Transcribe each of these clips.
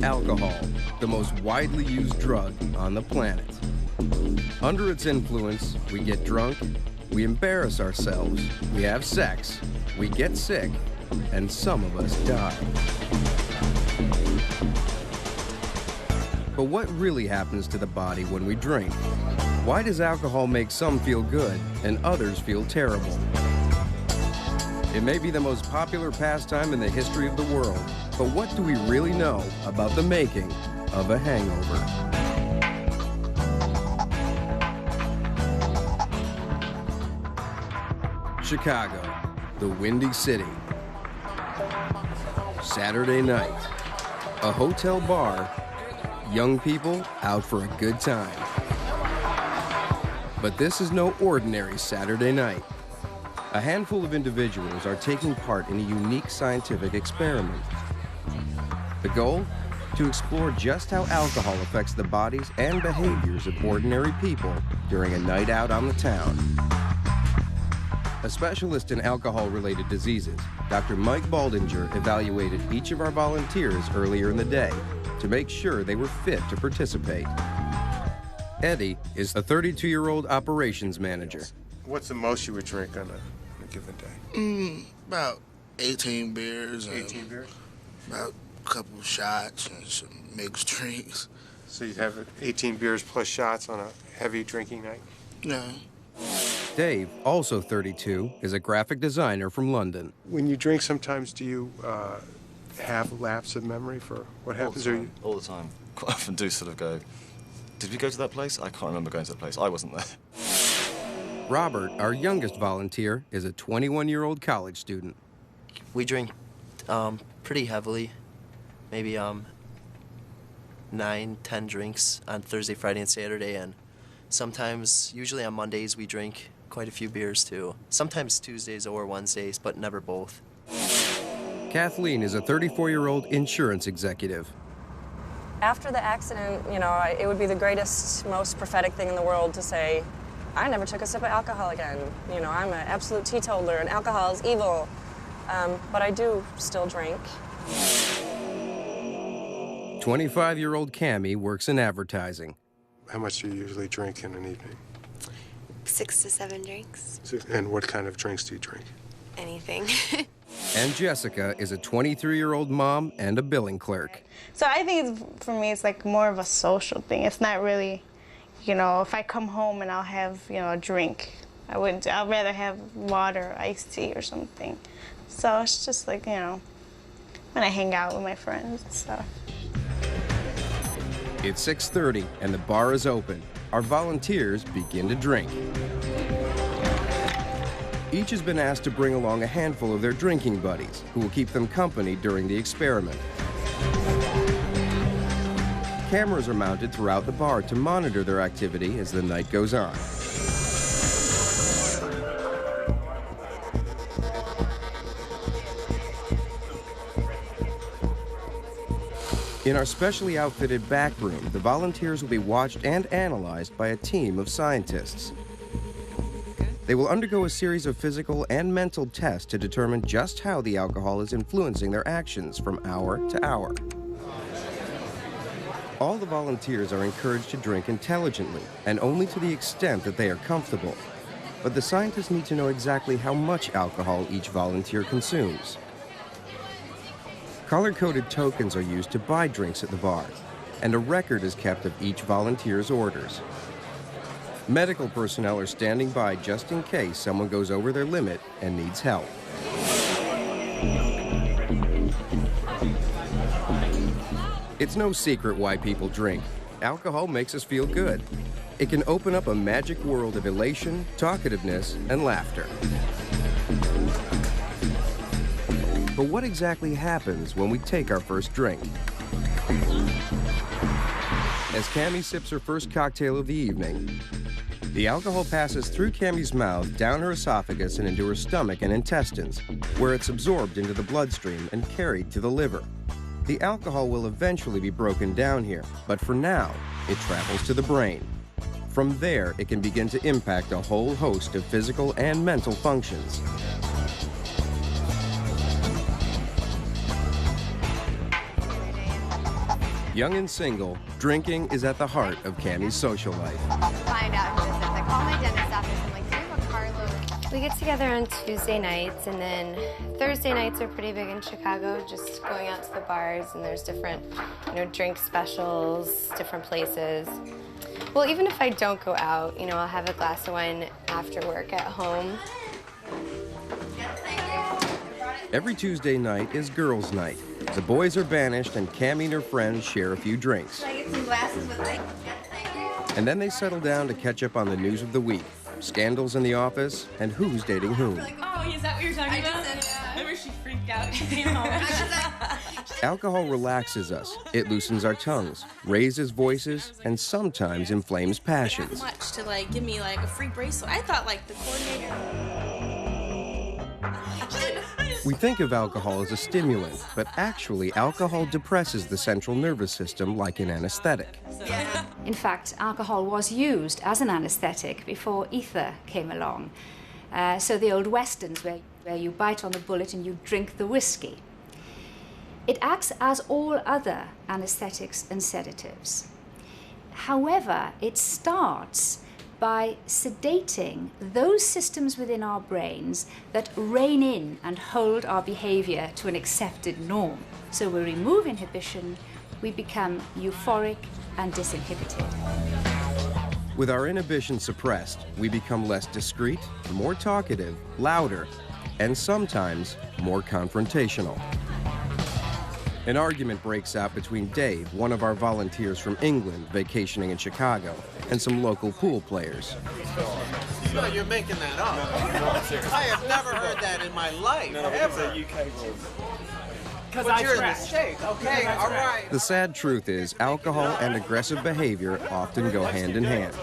Alcohol, the most widely used drug on the planet. Under its influence, we get drunk, we embarrass ourselves, we have sex, we get sick, and some of us die. But what really happens to the body when we drink? Why does alcohol make some feel good and others feel terrible? It may be the most popular pastime in the history of the world, but what do we really know about the making of a hangover? Chicago, the Windy City. Saturday night, a hotel bar, young people out for a good time. But this is no ordinary Saturday night. A handful of individuals are taking part in a unique scientific experiment. The goal? To explore just how alcohol affects the bodies and behaviors of ordinary people during a night out on the town. A specialist in alcohol-related diseases, Dr. Mike Baldinger evaluated each of our volunteers earlier in the day to make sure they were fit to participate. Eddie is a 32-year-old operations manager. What's the most you would drink on a given day? About 18 beers. 18 beers? About a couple shots and some mixed drinks. So you'd have 18 beers plus shots on a heavy drinking night? Yeah. Dave, also 32, is a graphic designer from London. When you drink, sometimes do you have a lapse of memory for what happens? All the time. Quite often do sort of go, did we go to that place? I can't remember going to that place. I wasn't there. Robert, our youngest volunteer, is a 21-year-old college student. We drink pretty heavily, maybe 9, 10 drinks on Thursday, Friday, and Saturday, and sometimes, usually on Mondays, we drink quite a few beers too. Sometimes Tuesdays or Wednesdays, but never both. Kathleen is a 34-year-old insurance executive. After the accident, you know, it would be the greatest, most prophetic thing in the world to say, I never took a sip of alcohol again. You know, I'm an absolute teetotaler and alcohol is evil. But I do still drink. 25-year-old Cammie works in advertising. How much do you usually drink in an evening? 6 to 7 drinks. And what kind of drinks do you drink? Anything. And Jessica is a 23-year-old mom and a billing clerk. So I think for me, it's like more of a social thing. It's not really, you know, if I come home and I'll have, you know, a drink. I'd rather have water, iced tea or something. So it's just like, you know, when I hang out with my friends and stuff. It's 6:30 and the bar is open. Our volunteers begin to drink. Each has been asked to bring along a handful of their drinking buddies who will keep them company during the experiment. Cameras are mounted throughout the bar to monitor their activity as the night goes on. In our specially outfitted back room, the volunteers will be watched and analyzed by a team of scientists. They will undergo a series of physical and mental tests to determine just how the alcohol is influencing their actions from hour to hour. All the volunteers are encouraged to drink intelligently and only to the extent that they are comfortable. But the scientists need to know exactly how much alcohol each volunteer consumes. Color-coded tokens are used to buy drinks at the bar, and a record is kept of each volunteer's orders. Medical personnel are standing by just in case someone goes over their limit and needs help. It's no secret why people drink. Alcohol makes us feel good. It can open up a magic world of elation, talkativeness, and laughter. But what exactly happens when we take our first drink? As Cammie sips her first cocktail of the evening, the alcohol passes through Cammie's mouth, down her esophagus, and into her stomach and intestines, where it's absorbed into the bloodstream and carried to the liver. The alcohol will eventually be broken down here, but for now, it travels to the brain. From there, it can begin to impact a whole host of physical and mental functions. Young and single, drinking is at the heart of Cammie's social life. Find out who this is. I call my dentist after this. I'm like, do you have a carload? We get together on Tuesday nights, and then Thursday nights are pretty big in Chicago, just going out to the bars, and there's different, drink specials, different places. Well, even if I don't go out, I'll have a glass of wine after work at home. Every Tuesday night is girls' night. The boys are banished, and Cammie and her friends share a few drinks. Can I get some glasses with me? And then they settle down to catch up on the news of the week, scandals in the office, and who's dating whom. Oh, is that what you're talking about? Remember she freaked out. She came home. Alcohol relaxes us. It loosens our tongues, raises voices, and sometimes inflames passions. Much to give me a free bracelet. I thought the coordinator. We think of alcohol as a stimulant, but actually alcohol depresses the central nervous system like an anesthetic. In fact, alcohol was used as an anesthetic before ether came along. So the old westerns where you bite on the bullet and you drink the whiskey. It acts as all other anesthetics and sedatives. However, it starts by sedating those systems within our brains that rein in and hold our behavior to an accepted norm. So we remove inhibition, we become euphoric and disinhibited. With our inhibition suppressed, we become less discreet, more talkative, louder, and sometimes more confrontational. An argument breaks out between Dave, one of our volunteers from England vacationing in Chicago, and some local pool players. No, you're making that up. I have never heard that in my life, ever. Because you're in the States. Okay, all right. The sad truth is, alcohol and aggressive behavior often go hand in hand.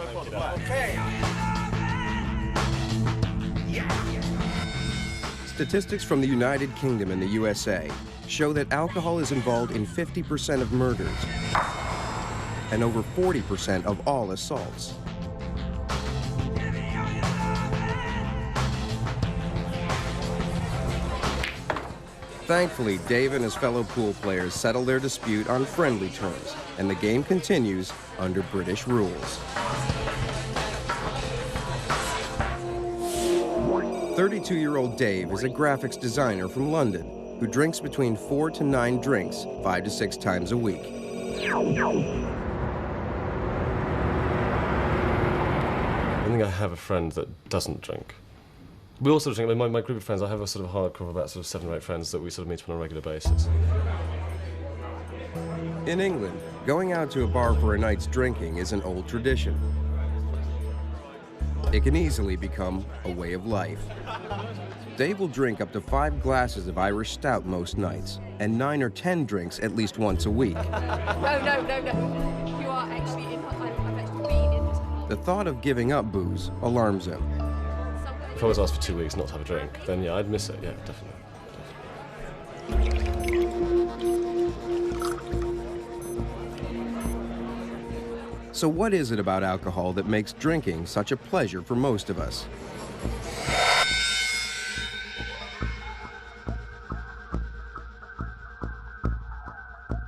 Statistics from the United Kingdom and the USA show that alcohol is involved in 50% of murders and over 40% of all assaults. Thankfully, Dave and his fellow pool players settle their dispute on friendly terms, and the game continues under British rules. 32-year-old Dave is a graphics designer from London who drinks between 4 to 9 drinks 5 to 6 times a week. I think I have a friend that doesn't drink. We all sort of drink. My group of friends, I have a sort of hardcore of about 7 or 8 friends that we sort of meet on a regular basis. In England, going out to a bar for a night's drinking is an old tradition. It can easily become a way of life. Dave will drink up to 5 glasses of Irish stout most nights, and 9 or 10 drinks at least once a week. No. You are actually in. I've actually been in this. The thought of giving up booze alarms him. If I was asked for 2 weeks not to have a drink, then yeah, I'd miss it, yeah, definitely. So what is it about alcohol that makes drinking such a pleasure for most of us?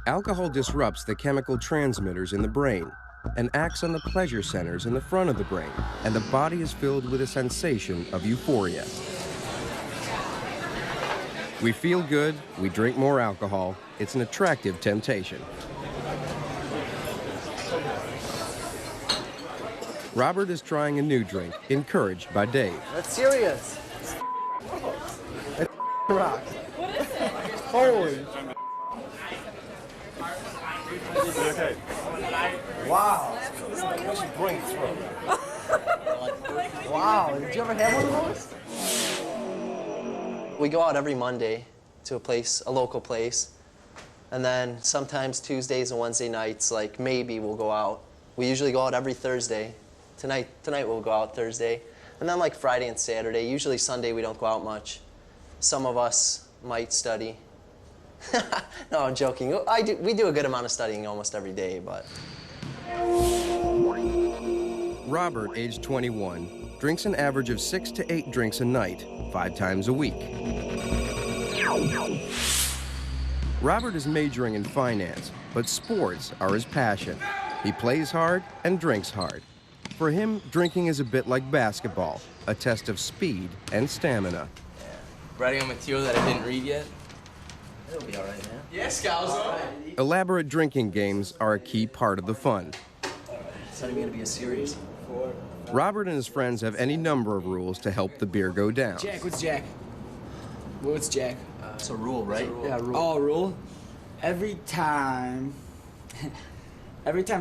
Alcohol disrupts the chemical transmitters in the brain and acts on the pleasure centers in the front of the brain, and the body is filled with a sensation of euphoria. We feel good, we drink more alcohol. It's an attractive temptation. Robert is trying a new drink, encouraged by Dave. That's serious. That's rock. What is it? Holy. Okay. Wow. Wow. Did you ever have one of those? We go out every Monday to a local place, and then sometimes Tuesdays and Wednesday nights, maybe we'll go out. We usually go out every Thursday. Tonight we'll go out Thursday, and then Friday and Saturday. Usually Sunday we don't go out much. Some of us might study. No, I'm joking. We do a good amount of studying almost every day, but. Robert, age 21, drinks an average of 6 to 8 drinks a night, 5 times a week. Robert is majoring in finance, but sports are his passion. He plays hard and drinks hard. For him, drinking is a bit like basketball, a test of speed and stamina. Writing on material that I didn't read yet? It'll be all right, man. Yeah, Scalzo. Elaborate drinking games are a key part of the fun. It's not even gonna be a series. Robert and his friends have any number of rules to help the beer go down. Jack, what's Jack? What's Jack? It's a rule, right? Yeah, rule. Oh, rule? Every time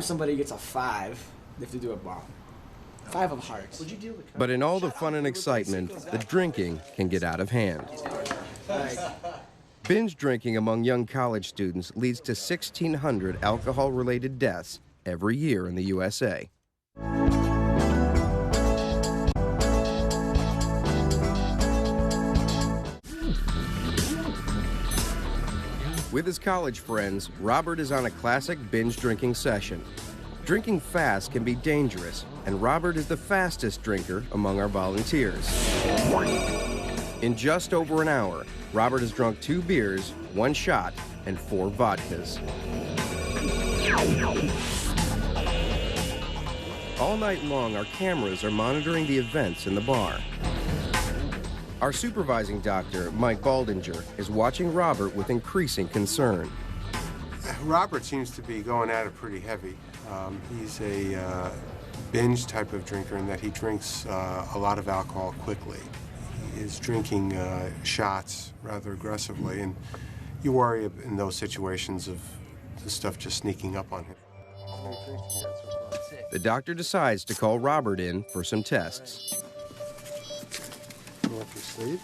somebody gets a 5, they have to do a bomb. 5 of hearts. Would you do it? But in all the fun and excitement, the drinking can get out of hand. Binge drinking among young college students leads to 1,600 alcohol-related deaths every year in the USA. With his college friends, Robert is on a classic binge drinking session. Drinking fast can be dangerous, and Robert is the fastest drinker among our volunteers. In just over an hour, Robert has drunk 2 beers, 1 shot, and 4 vodkas. All night long, our cameras are monitoring the events in the bar. Our supervising doctor, Mike Baldinger, is watching Robert with increasing concern. Robert seems to be going at it pretty heavy. He's a binge type of drinker in that he drinks a lot of alcohol quickly. He is drinking shots rather aggressively, and you worry in those situations of the stuff just sneaking up on him. The doctor decides to call Robert in for some tests. Go up your sleep.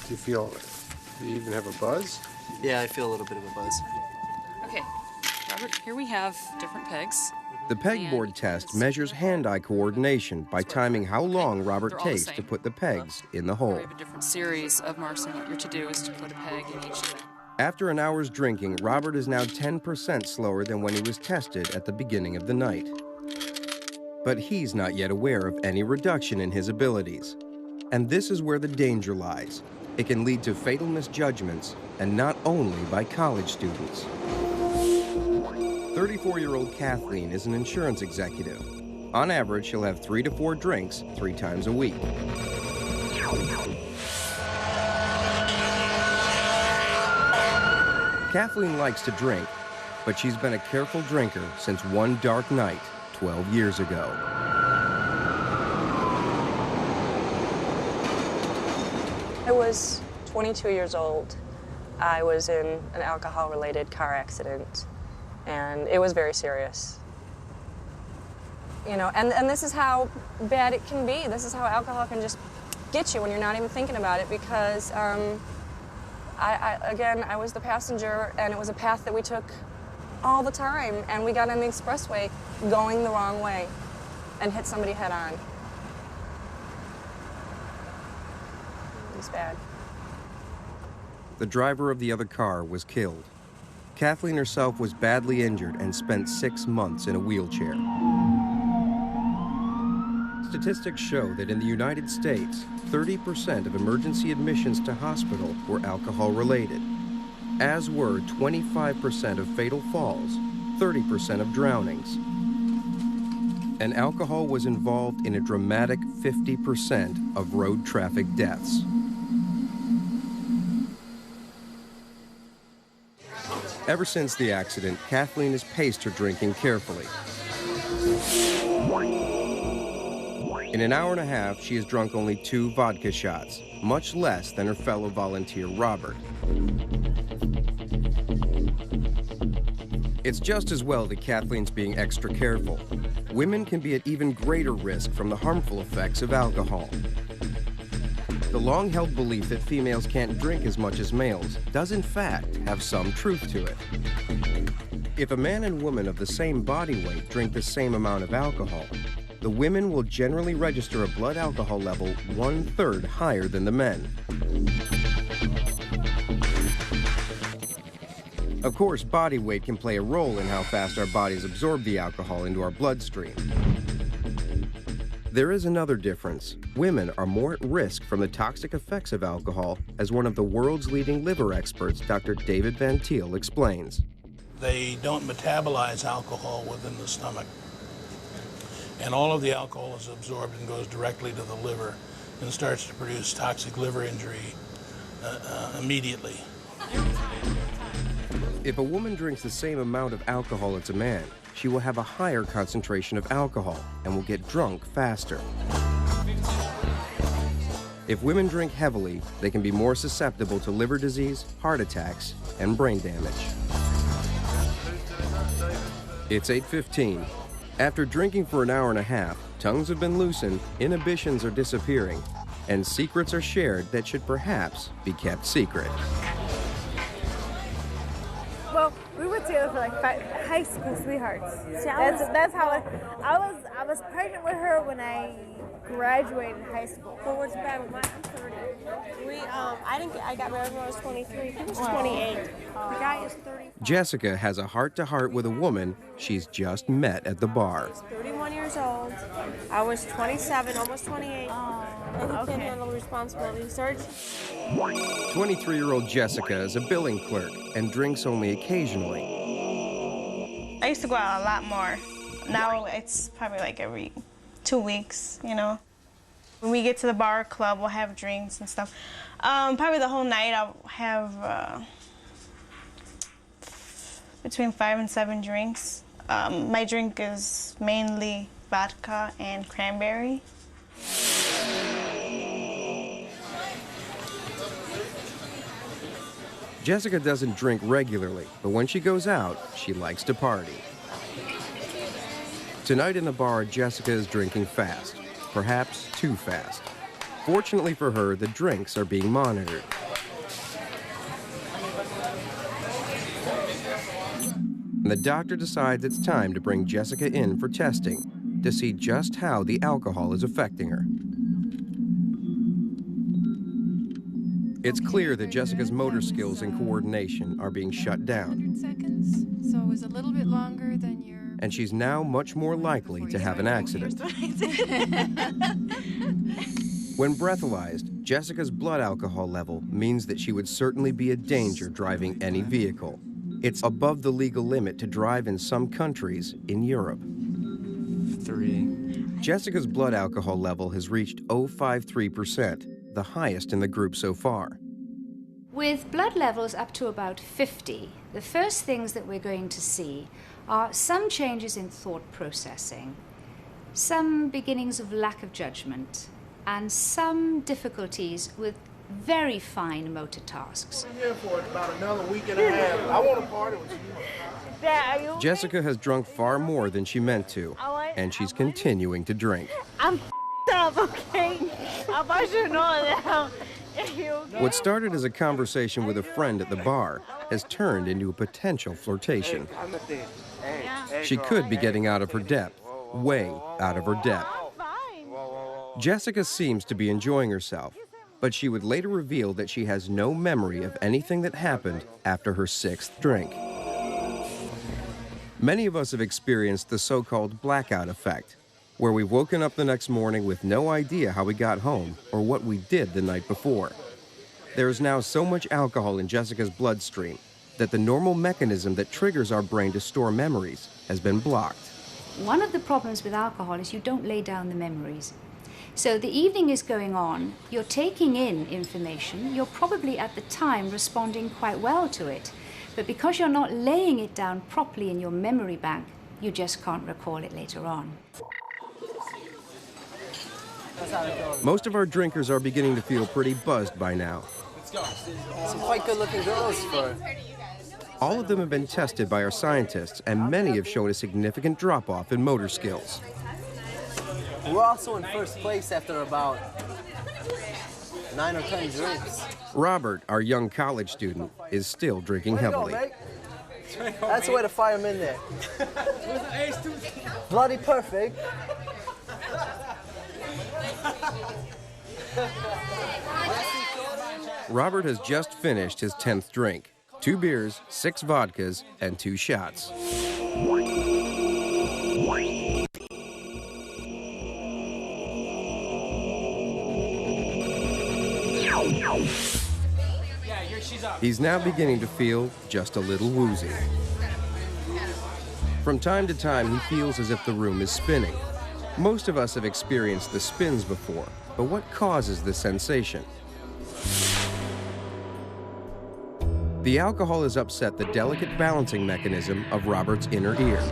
Do you even have a buzz? Yeah, I feel a little bit of a buzz. Okay, Robert, here we have different pegs. The pegboard test measures hand-eye coordination by timing how long Robert takes to put the pegs in the hole. We have a different series of marks, and what you're to do is to put a peg in each of them. After an hour's drinking, Robert is now 10% slower than when he was tested at the beginning of the night. But he's not yet aware of any reduction in his abilities. And this is where the danger lies. It can lead to fatal misjudgments, and not only by college students. 34-year-old Kathleen is an insurance executive. On average, she'll have 3 to 4 drinks 3 times a week. Kathleen likes to drink, but she's been a careful drinker since one dark night 12 years ago. I was 22 years old. I was in an alcohol-related car accident, and it was very serious. You know, and this is how bad it can be. This is how alcohol can just get you when you're not even thinking about it, because I was the passenger, and it was a path that we took all the time, and we got on the expressway going the wrong way and hit somebody head on. It was bad. The driver of the other car was killed. Kathleen herself was badly injured and spent 6 months in a wheelchair. Statistics show that in the United States, 30% of emergency admissions to hospital were alcohol-related, as were 25% of fatal falls, 30% of drownings. And alcohol was involved in a dramatic 50% of road traffic deaths. Ever since the accident, Kathleen has paced her drinking carefully. In an hour and a half, she has drunk only 2 vodka shots, much less than her fellow volunteer, Robert. It's just as well that Kathleen's being extra careful. Women can be at even greater risk from the harmful effects of alcohol. The long-held belief that females can't drink as much as males does in fact have some truth to it. If a man and woman of the same body weight drink the same amount of alcohol, the women will generally register a blood alcohol level 1/3 higher than the men. Of course, body weight can play a role in how fast our bodies absorb the alcohol into our bloodstream. There is another difference. Women are more at risk from the toxic effects of alcohol, as one of the world's leading liver experts, Dr. David Van Thiel, explains. They don't metabolize alcohol within the stomach. And all of the alcohol is absorbed and goes directly to the liver and starts to produce toxic liver injury immediately. If a woman drinks the same amount of alcohol as a man, she will have a higher concentration of alcohol and will get drunk faster. If women drink heavily, they can be more susceptible to liver disease, heart attacks, and brain damage. It's 8:15. After drinking for an hour and a half, tongues have been loosened, inhibitions are disappearing, and secrets are shared that should perhaps be kept secret. Well, we were together for like high school sweethearts. That's how I was pregnant with her when I graduated high school. Well, what's bad with mine? I'm 30. I got married when I was 23. He was 28. The guy is 30. Jessica has a heart-to-heart with a woman she's just met at the bar. 31 years old. I was 27, almost 28. And he can't handle the responsibility. Search. 23-year-old Jessica is a billing clerk and drinks only occasionally. I used to go out a lot more. Now it's probably like every 2 weeks, you know. When we get to the bar or club, we'll have drinks and stuff. Probably the whole night I'll have between 5 and 7 drinks. My drink is mainly vodka and cranberry. Jessica doesn't drink regularly, but when she goes out, she likes to party. Tonight in the bar, Jessica is drinking fast, perhaps too fast. Fortunately for her, the drinks are being monitored. And the doctor decides it's time to bring Jessica in for testing to see just how the alcohol is affecting her. It's clear that Jessica's motor skills and coordination are being shut down. Seconds, so it was a little bit longer than your... And she's now much more likely to have an accident. When breathalyzed, Jessica's blood alcohol level means that she would certainly be a danger driving any vehicle. It's above the legal limit to drive in some countries in Europe. 3. Jessica's blood alcohol level has reached 0.53%, the highest in the group so far. With blood levels up to about 50, the first things that we're going to see are some changes in thought processing, some beginnings of lack of judgment, and some difficulties with very fine motor tasks. I'm here for about another week and a half. I want to party with you. Dad, are you okay? Jessica has drunk far more than she meant to, and she's continuing to drink. I'm up, okay? I should know that. What started as a conversation with a friend at the bar has turned into a potential flirtation. She could be getting out of her depth, way out of her depth. Jessica seems to be enjoying herself, but she would later reveal that she has no memory of anything that happened after her 6th drink. Many of us have experienced the so-called blackout effect, where we've woken up the next morning with no idea how we got home or what we did the night before. There is now so much alcohol in Jessica's bloodstream that the normal mechanism that triggers our brain to store memories has been blocked. One of the problems with alcohol is you don't lay down the memories. So the evening is going on, you're taking in information, you're probably at the time responding quite well to it, but because you're not laying it down properly in your memory bank, you just can't recall it later on. Most of our drinkers are beginning to feel pretty buzzed by now. Some quite good-looking girls for... All of them have been tested by our scientists, and many have shown a significant drop-off in motor skills. We're also in first place after about 9 or 10 drinks. Robert, our young college student, is still drinking heavily. That's the way to fire him in there. Bloody perfect. Robert has just finished his 10th drink. 2 beers, 6 vodkas, and 2 shots. He's now beginning to feel just a little woozy. From time to time, he feels as if the room is spinning. Most of us have experienced the spins before, but what causes this sensation? The alcohol has upset the delicate balancing mechanism of Robert's inner ear.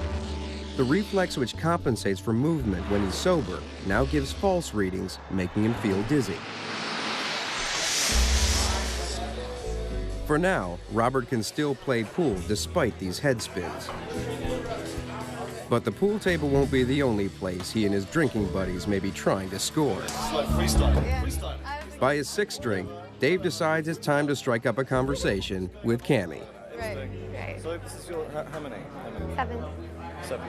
The reflex which compensates for movement when he's sober now gives false readings, making him feel dizzy. For now, Robert can still play pool despite these head spins. But the pool table won't be the only place he and his drinking buddies may be trying to score. By his sixth drink, Dave decides it's time to strike up a conversation with Cammie. Right. So this is your, how many? 7. 7.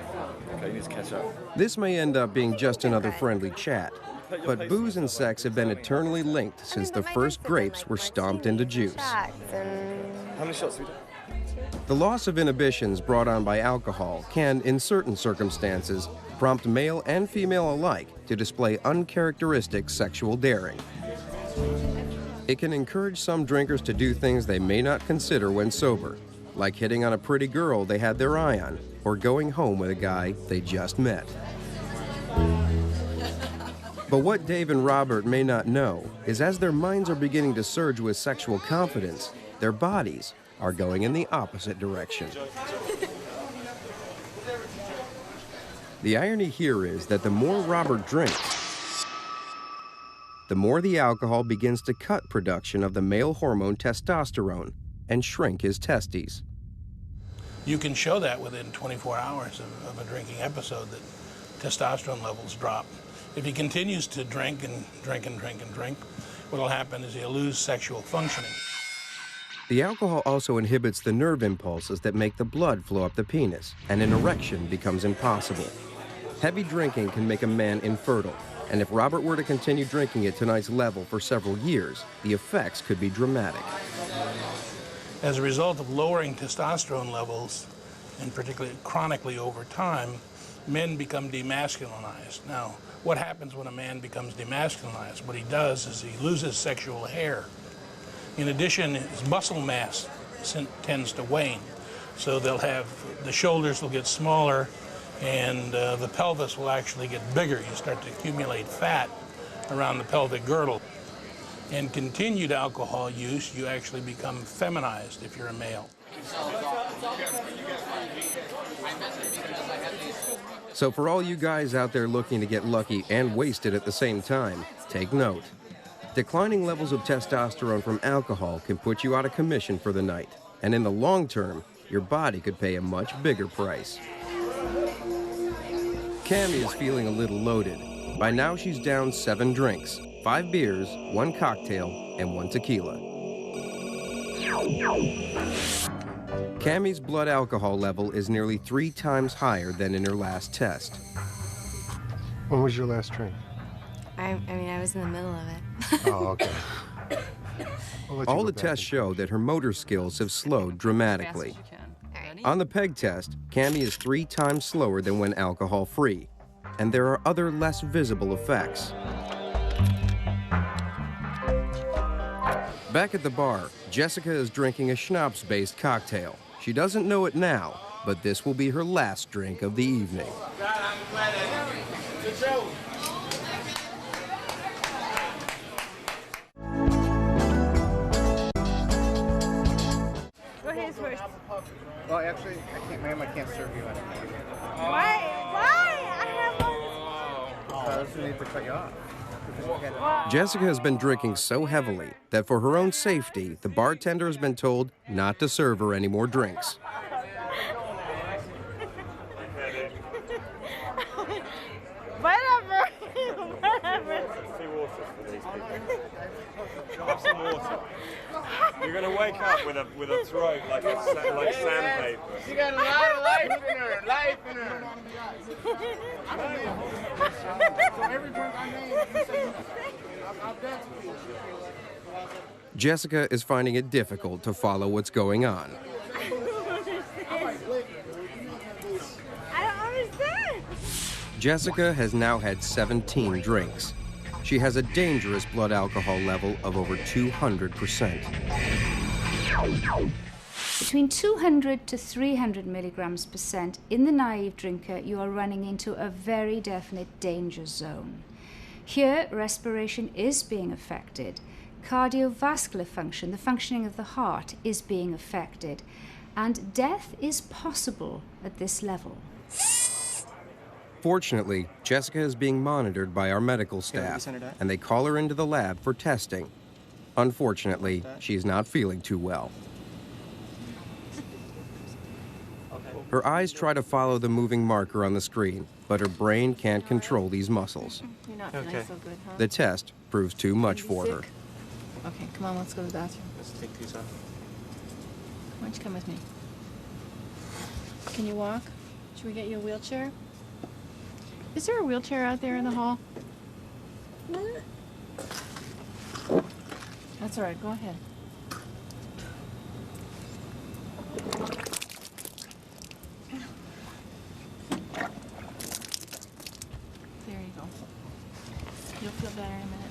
Okay, you need to catch up. This may end up being just another friendly chat, but booze and sex have been eternally linked since the first grapes were stomped into juice. How many shots have you done? The loss of inhibitions brought on by alcohol can, in certain circumstances, prompt male and female alike to display uncharacteristic sexual daring. It can encourage some drinkers to do things they may not consider when sober, like hitting on a pretty girl they had their eye on, or going home with a guy they just met. But what Dave and Robert may not know is as their minds are beginning to surge with sexual confidence, their bodies are going in the opposite direction. The irony here is that the more Robert drinks, the more the alcohol begins to cut production of the male hormone testosterone and shrink his testes. You can show that within 24 hours of a drinking episode that testosterone levels drop. If he continues to drink and drink and drink and drink, what will happen is he'll lose sexual functioning. The alcohol also inhibits the nerve impulses that make the blood flow up the penis, and an erection becomes impossible. Heavy drinking can make a man infertile, and if Robert were to continue drinking at tonight's level for several years, the effects could be dramatic. As a result of lowering testosterone levels, and particularly chronically over time, men become demasculinized. Now, what happens when a man becomes demasculinized? What he does is he loses sexual hair. In addition, his muscle mass tends to wane. So they'll have, the shoulders will get smaller, and the pelvis will actually get bigger. You start to accumulate fat around the pelvic girdle. And continued alcohol use, you actually become feminized if you're a male. So for all you guys out there looking to get lucky and wasted at the same time, take note. Declining levels of testosterone from alcohol can put you out of commission for the night. And in the long term, your body could pay a much bigger price. Cammie is feeling a little loaded. By now she's down 7 drinks, 5 beers, 1 cocktail, and 1 tequila. Cammie's blood alcohol level is nearly 3 times higher than in her last test. When was your last drink? I mean, I was in the middle of it. Oh, okay. All the tests show that her motor skills have slowed dramatically. On the peg test, Cammie is 3 times slower than when alcohol-free, and there are other less visible effects. Back at the bar, Jessica is drinking a schnapps-based cocktail. She doesn't know it now, but this will be her last drink of the evening. Go ahead first. Well, actually, ma'am, I can't serve you anything. Why? Why? I have one. Because we need to cut you off. Jessica has been drinking so heavily that for her own safety, the bartender has been told not to serve her any more drinks. Whatever. Whatever. Have some water. You're gonna wake up with a throat like sandpaper. She got a lot of life in her. Life in her. So every drink I made, you say I'll bet you. Jessica is finding it difficult to follow what's going on. I don't understand. Jessica has now had 17 drinks. she has a dangerous blood alcohol level of over 200%. Between 200 to 300 milligrams percent in the naive drinker, you are running into a very definite danger zone. Here, respiration is being affected. Cardiovascular function, the functioning of the heart, is being affected. And death is possible at this level. Fortunately, Jessica is being monitored by our medical staff, and they call her into the lab for testing. Unfortunately, she's not feeling too well. Her eyes try to follow the moving marker on the screen, but her brain can't control these muscles. You're not feeling so good, huh? The test proves too much for her. Okay, come on, let's go to the bathroom. Let's take these off. Why don't you come with me? Can you walk? Should we get you a wheelchair? Is there a wheelchair out there in the hall? That's all right, go ahead. There you go. You'll feel better in a minute.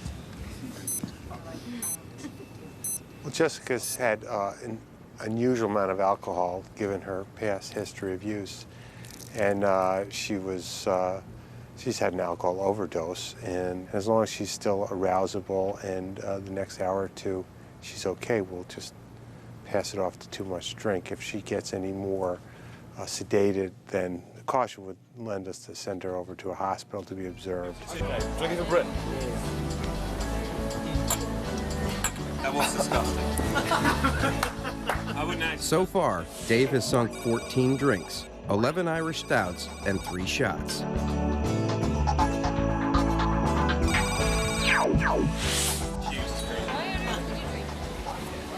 Well, Jessica's had an unusual amount of alcohol given her past history of use, and she's had an alcohol overdose, and as long as she's still arousable and the next hour or two she's okay, we'll just pass it off to too much drink. If she gets any more sedated, then the caution would lend us to send her over to a hospital to be observed. Okay, drinking for Britain. That was disgusting. I wouldn't actually. So far, Dave has sunk 14 drinks, 11 Irish stouts, and 3 shots.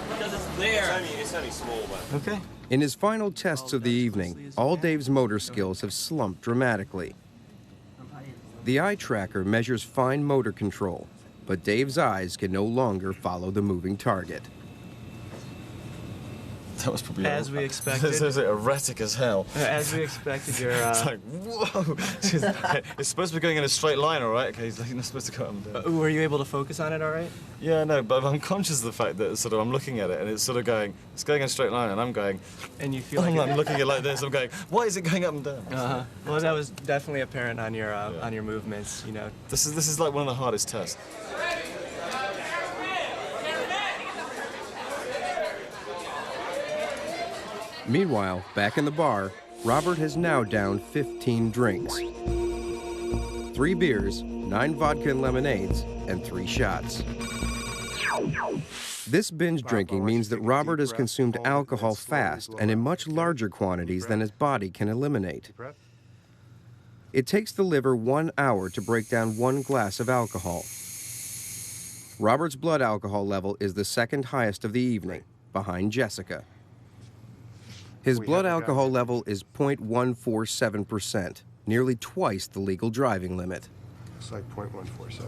Because it's there. It's only small, but. Okay. In his final tests of the evening, all Dave's motor skills have slumped dramatically. The eye tracker measures fine motor control, but Dave's eyes can no longer follow the moving target. That was probably As we expected. This is erratic as hell. As we expected, you're. It's like, whoa! It's supposed to be going in a straight line, all right? Okay, you're not supposed to go up and down. Were you able to focus on it all right? Yeah, no, but I'm conscious of the fact that sort of I'm looking at it and it's sort of going, it's going in a straight line, and I'm going. And you feel like I'm looking at it like this. I'm going, why is it going up and down? Well, that was definitely apparent on your movements. You know. This is like one of the hardest tests. Meanwhile, back in the bar, Robert has now downed 15 drinks. 3 beers, 9 vodka and lemonades, and 3 shots. This binge drinking means that Robert has consumed alcohol fast and in much larger quantities than his body can eliminate. It takes the liver 1 hour to break down 1 glass of alcohol. Robert's blood alcohol level is the second highest of the evening, behind Jessica. His blood alcohol level is 0.147%, nearly twice the legal driving limit. It's like 0.147.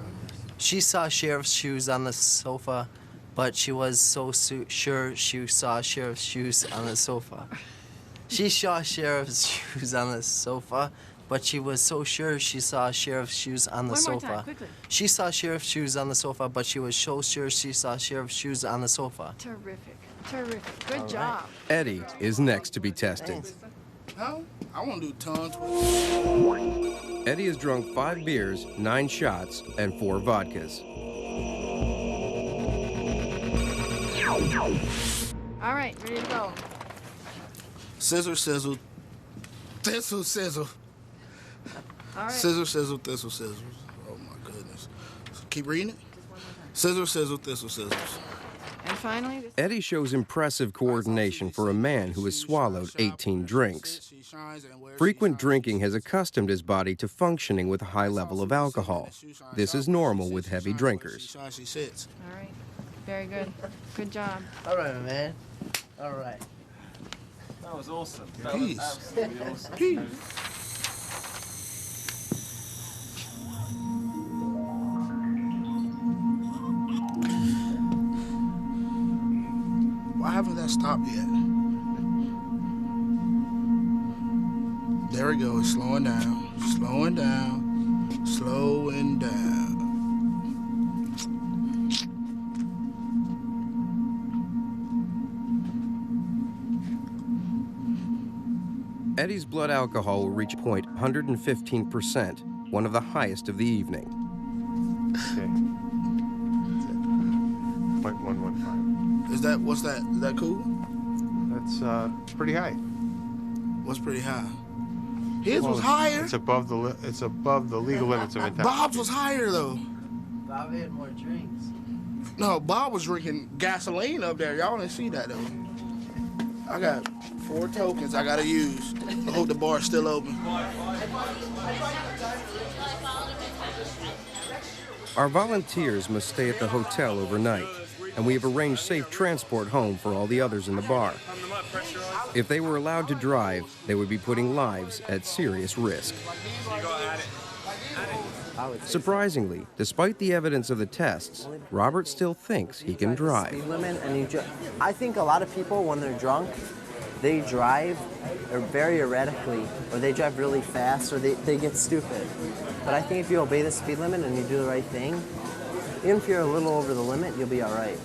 She saw Sheriff's shoes on the sofa, but she was so sure she saw Sheriff's shoes on the sofa. She saw Sheriff's shoes on the sofa, but she was so sure she saw Sheriff's shoes on the sofa. One more time, quickly. She saw Sheriff's shoes on the sofa, but she was so sure she saw Sheriff's shoes on the sofa. Terrific. Terrific. Good job. Eddie is next to be tested. No, I want to do tongue twist. Eddie has drunk 5 beers, 9 shots, and 4 vodkas. All right, ready to go. Sizzle, sizzle, thistle, sizzle. All right. Sizzle, sizzle, thistle, sizzle. Oh my goodness. Keep reading it. Sizzle, sizzle, thistle, sizzles. And finally, Eddie shows impressive coordination for a man who has swallowed 18 drinks. Frequent drinking has accustomed his body to functioning with a high level of alcohol. This is normal with heavy drinkers. all right. Very good. Good job. All right, man. All right. That was awesome. That Peace. was absolutely awesome. Peace. Why haven't that stopped yet? There we go. It's slowing down. Slowing down. Slowing down. Eddie's blood alcohol will reach point 115%, one of the highest of the evening. Okay. 0.115. What's that? Is that cool? That's pretty high. What's pretty high? His was higher. It's above the legal limits of intoxication. Bob's was higher though. Bob had more drinks. No, Bob was drinking gasoline up there. Y'all didn't see that though. I got 4 tokens I gotta use. I hope the bar's still open. Our volunteers must stay at the hotel overnight, and we have arranged safe transport home for all the others in the bar. If they were allowed to drive, they would be putting lives at serious risk. Surprisingly, despite the evidence of the tests, Robert still thinks he can drive. Speed limit and I think a lot of people, when they're drunk, they drive very erratically, or they drive really fast, or they get stupid. But I think if you obey the speed limit and you do the right thing, even if you're a little over the limit, you'll be all right.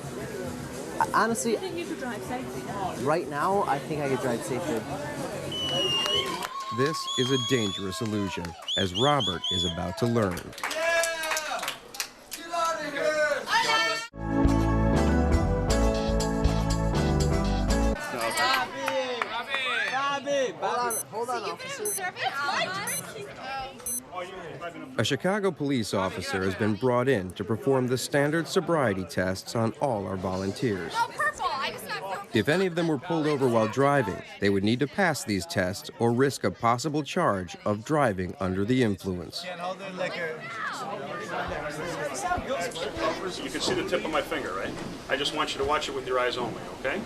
Honestly, I think you could drive safely now. Right now, I think I could drive safely. This is a dangerous illusion, as Robert is about to learn. Hold on, officer. A Chicago police officer has been brought in to perform the standard sobriety tests on all our volunteers. If any of them were pulled over while driving, they would need to pass these tests or risk a possible charge of driving under the influence. You can see the tip of my finger, right? I just want you to watch it with your eyes only, okay?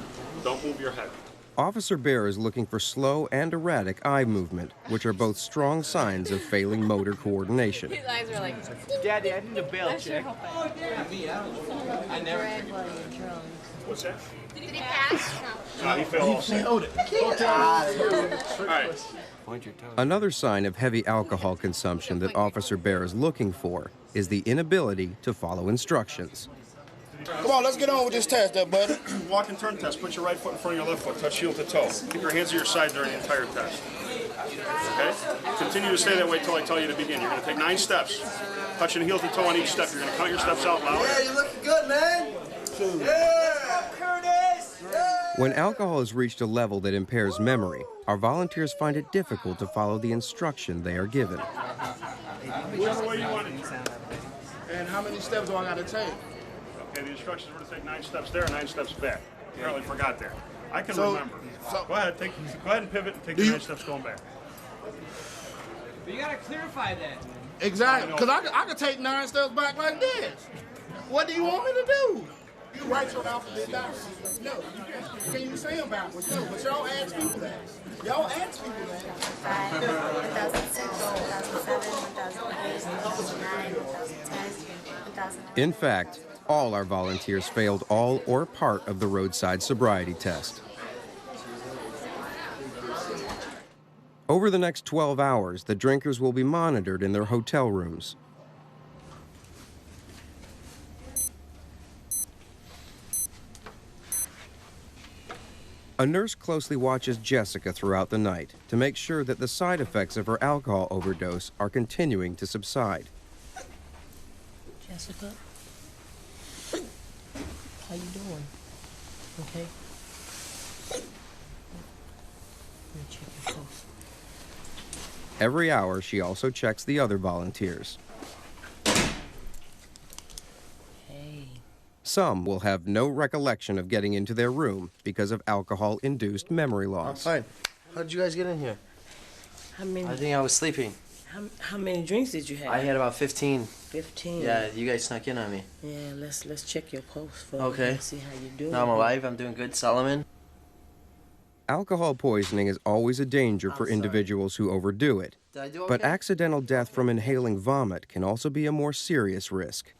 Don't move your head. Officer Bear is looking for slow and erratic eye movement, which are both strong signs of failing motor coordination. His eyes are like, Daddy, I need a bail check. I never. What's that? Did he pass? No, he failed all six. All right. Another sign of heavy alcohol consumption that Officer Bear is looking for is the inability to follow instructions. Come on, let's get on with this test there, buddy. Walk and turn test. Put your right foot in front of your left foot. Touch heel to toe. Keep your hands at your side during the entire test. Okay? Continue to stay that way until I tell you to begin. You're going to take 9 steps. Touching heel to toe on each step. You're going to count your steps out loud. Yeah, you're looking good, man. Yeah, Curtis. Yeah. When alcohol has reached a level that impairs memory, our volunteers find it difficult to follow the instruction they are given. Whichever way you want it. And how many steps do I got to take? Okay, the instructions were to take 9 steps there, 9 steps back. Apparently forgot there. I can So- remember. so- Go ahead and pivot and take the 9 steps going back. But you gotta clarify that. Exactly, because I could take 9 steps back like this. What do you want me to do? You write your alphabet down. No, you can't even say them backwards. No, but y'all ask people that. Y'all ask people that. 2006, 2007, 2008, 2009, 2010, 2011. In fact, all our volunteers failed all or part of the roadside sobriety test. Over the next 12 hours, the drinkers will be monitored in their hotel rooms. A nurse closely watches Jessica throughout the night to make sure that the side effects of her alcohol overdose are continuing to subside. Jessica, how you doing? Okay? Let me check your pulse. Every hour, she also checks the other volunteers. Hey. Some will have no recollection of getting into their room because of alcohol-induced memory loss. Fine. How did you guys get in here? How many? I think I was sleeping. How many drinks did you have? I had about 15. 15. Yeah, you guys snuck in on me. Yeah, let's check your pulse for Okay. me. See how you doing. No, I'm alive. I'm doing good. Solomon. Alcohol poisoning is always a danger for individuals who overdo it. Did I do okay? But accidental death from inhaling vomit can also be a more serious risk.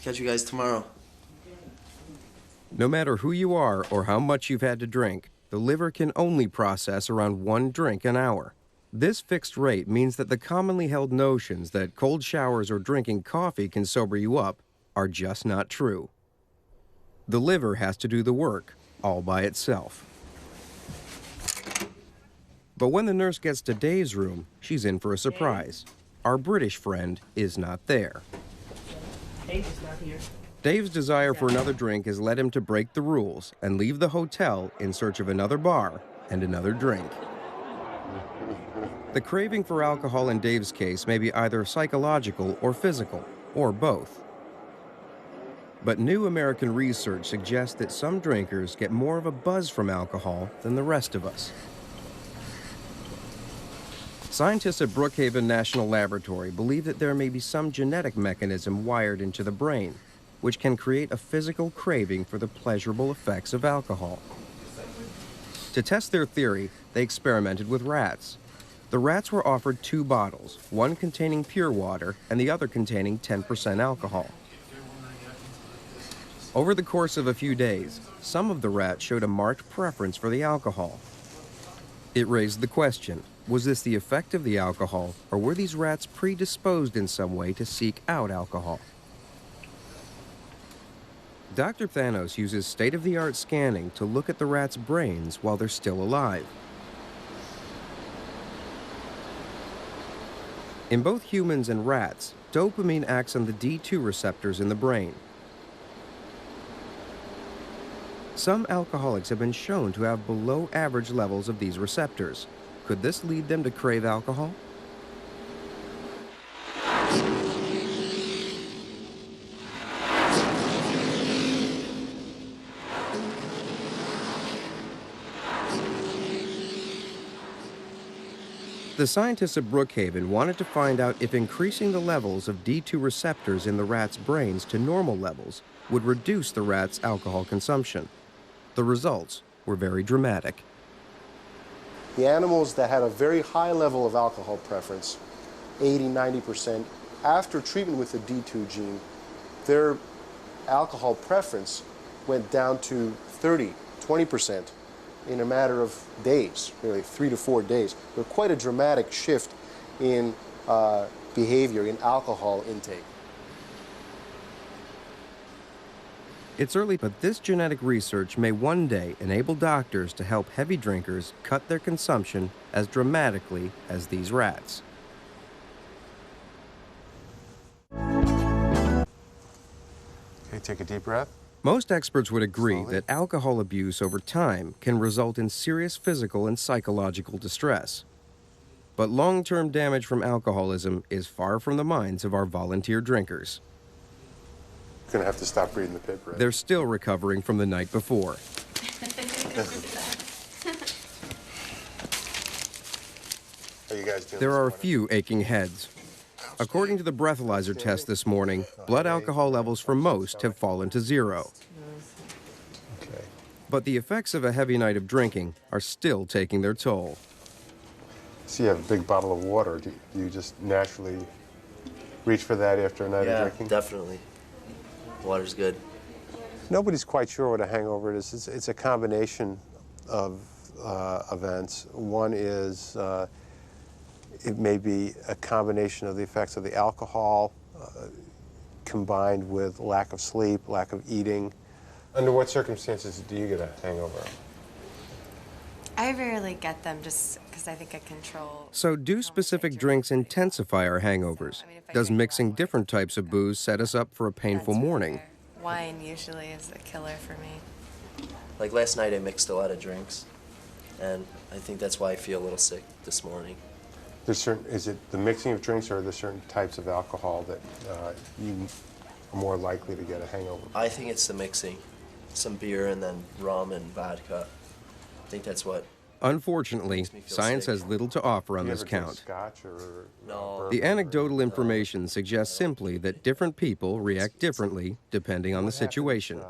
Catch you guys tomorrow. No matter who you are or how much you've had to drink, the liver can only process around 1 drink an hour. This fixed rate means that the commonly held notions that cold showers or drinking coffee can sober you up are just not true. The liver has to do the work all by itself. But when the nurse gets to Dave's room, she's in for a surprise. Our British friend is not there. Dave is not here. Dave's desire for another drink has led him to break the rules and leave the hotel in search of another bar and another drink. The craving for alcohol in Dave's case may be either psychological or physical, or both. But new American research suggests that some drinkers get more of a buzz from alcohol than the rest of us. Scientists at Brookhaven National Laboratory believe that there may be some genetic mechanism wired into the brain, which can create a physical craving for the pleasurable effects of alcohol. To test their theory, they experimented with rats. The rats were offered 2 bottles, one containing pure water and the other containing 10% alcohol. Over the course of a few days, some of the rats showed a marked preference for the alcohol. It raised the question, was this the effect of the alcohol, or were these rats predisposed in some way to seek out alcohol? Dr. Thanos uses state-of-the-art scanning to look at the rats' brains while they're still alive. In both humans and rats, dopamine acts on the D2 receptors in the brain. Some alcoholics have been shown to have below-average levels of these receptors. Could this lead them to crave alcohol? The scientists at Brookhaven wanted to find out if increasing the levels of D2 receptors in the rats' brains to normal levels would reduce the rats' alcohol consumption. The results were very dramatic. The animals that had a very high level of alcohol preference, 80, 90%, after treatment with the D2 gene, their alcohol preference went down to 30, 20% in a matter of days, really 3 to 4 days. But quite a dramatic shift in behavior, in alcohol intake. It's early, but this genetic research may one day enable doctors to help heavy drinkers cut their consumption as dramatically as these rats. Okay, take a deep breath. Most experts would agree that alcohol abuse over time can result in serious physical and psychological distress. But long-term damage from alcoholism is far from the minds of our volunteer drinkers. You're gonna have to stop reading the paper. They're still recovering from the night before. How you guys doing? There are a few aching heads. According to the breathalyzer test this morning, blood alcohol levels for most have fallen to 0. Okay. But the effects of a heavy night of drinking are still taking their toll. So you have a big bottle of water. Do you just naturally reach for that after a night of drinking? Yeah, definitely. Water's good. Nobody's quite sure what a hangover is. It's a combination of events. One is it may be a combination of the effects of the alcohol combined with lack of sleep, lack of eating. Under what circumstances do you get a hangover? I rarely get them just because I think I control. So do specific drinks intensify our hangovers? Does mixing different types of booze set us up for a painful morning? Wine usually is a killer for me. Like last night I mixed a lot of drinks, and I think that's why I feel a little sick this morning. Is it the mixing of drinks, or are there certain types of alcohol that you are more likely to get a hangover? I think it's the mixing. Some beer and then rum and vodka. I think that's what. Unfortunately, science has little to offer on this count. The anecdotal information suggests simply that different people react differently depending on the situation.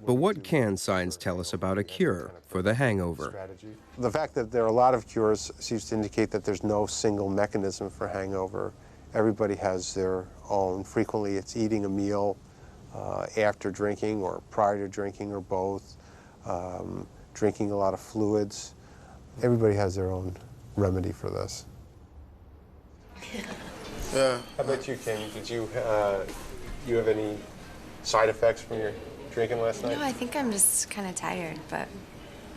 But what can science tell us about a cure for the hangover? The fact that there are a lot of cures seems to indicate that there's no single mechanism for hangover. Everybody has their own. Frequently it's eating a meal after drinking or prior to drinking or both. Drinking a lot of fluids. Everybody has their own remedy for this. How about you, Kim? Did you have any side effects from your drinking last night? No, I think I'm just kind of tired, but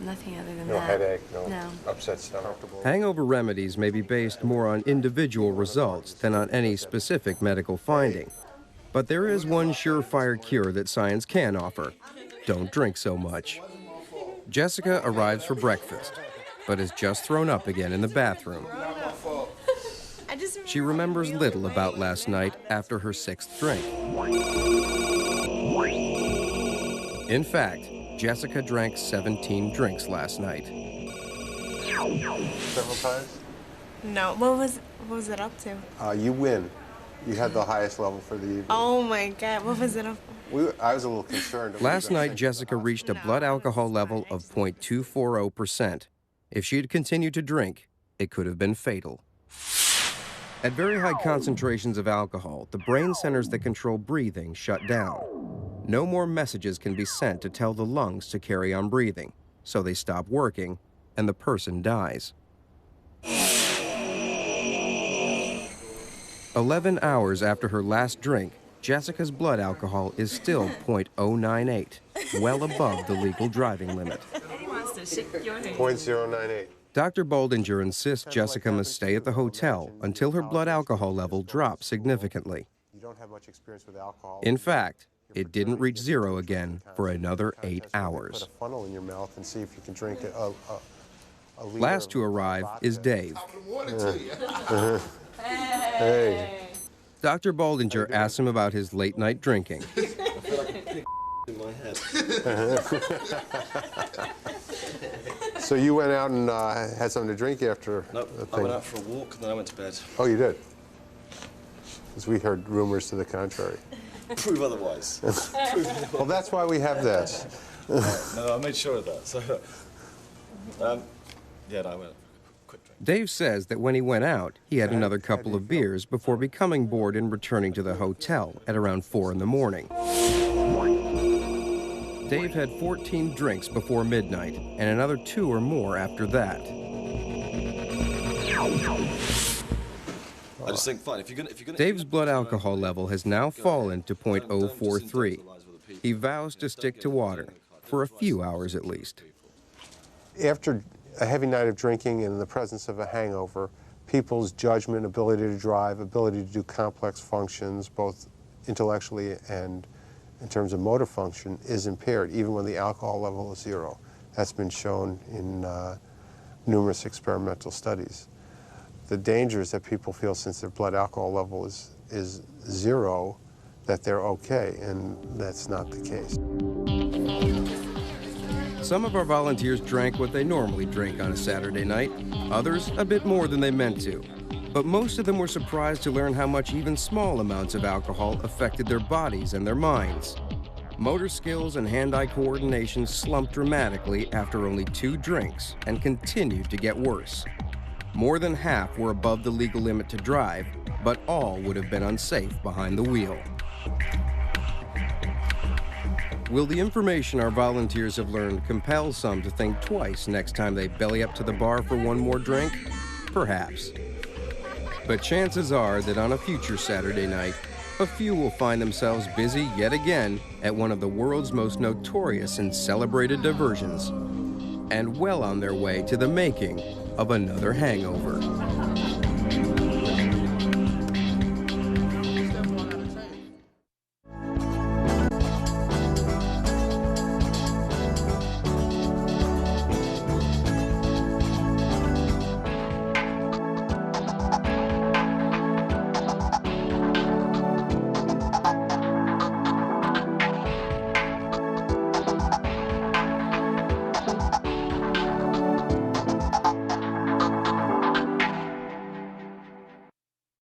Nothing other than No that. headache, no, No. upset stomach. Hangover remedies may be based more on individual results than on any specific medical finding. But there is one surefire cure that science can offer. Don't drink so much. Jessica arrives for breakfast, but is just thrown up again in the bathroom. She remembers little about last night after her 6th drink. In fact, Jessica drank 17 drinks last night. Several times? No. What was it up to? You win. You had the highest level for the evening. Oh my God. What was it up? I was a little concerned. Last night, Jessica reached a blood alcohol level of 0.240%. If she had continued to drink, it could have been fatal. At very high concentrations of alcohol, the brain centers that control breathing shut down. No more messages can be sent to tell the lungs to carry on breathing, so they stop working, and the person dies. 11 hours after her last drink, Jessica's blood alcohol is still 0.098, well above the legal driving limit. 0.098. Dr. Boldinger insists Jessica must stay at the hotel until her blood alcohol level drops significantly. You don't have much experience with alcohol. In fact, it didn't reach 0 again for another 8 hours. Put a funnel in your mouth and see if you can drink a liter. Last to arrive is Dave. Hey. Dr. Boldinger asks him about his late-night drinking. I feel like a pig in my head. So you went out and had something to drink after the thing? I went out for a walk and then I went to bed. Oh, you did? Because we heard rumors to the contrary. Prove otherwise. Well, that's why we have this. No, I made sure of that. So, yeah, no, I went. Dave says that when he went out, he had another couple of beers before becoming bored and returning to the hotel at around 4 in the morning. Dave had 14 drinks before midnight and another 2 or more after that. I just think, fine, if you're gonna Dave's blood alcohol level has now fallen to 0.043. He vows to stick to water, for a few hours at least. After a heavy night of drinking and in the presence of a hangover, people's judgment, ability to drive, ability to do complex functions, both intellectually and in terms of motor function, is impaired, even when the alcohol level is 0. That's been shown in numerous experimental studies. The danger is that people feel since their blood alcohol level is 0, that they're okay, and that's not the case. Some of our volunteers drank what they normally drink on a Saturday night, others a bit more than they meant to. But most of them were surprised to learn how much even small amounts of alcohol affected their bodies and their minds. Motor skills and hand-eye coordination slumped dramatically after only 2 drinks and continued to get worse. More than half were above the legal limit to drive, but all would have been unsafe behind the wheel. Will the information our volunteers have learned compel some to think twice next time they belly up to the bar for one more drink? Perhaps. But chances are that on a future Saturday night, a few will find themselves busy yet again at one of the world's most notorious and celebrated diversions, and well on their way to the making of another hangover.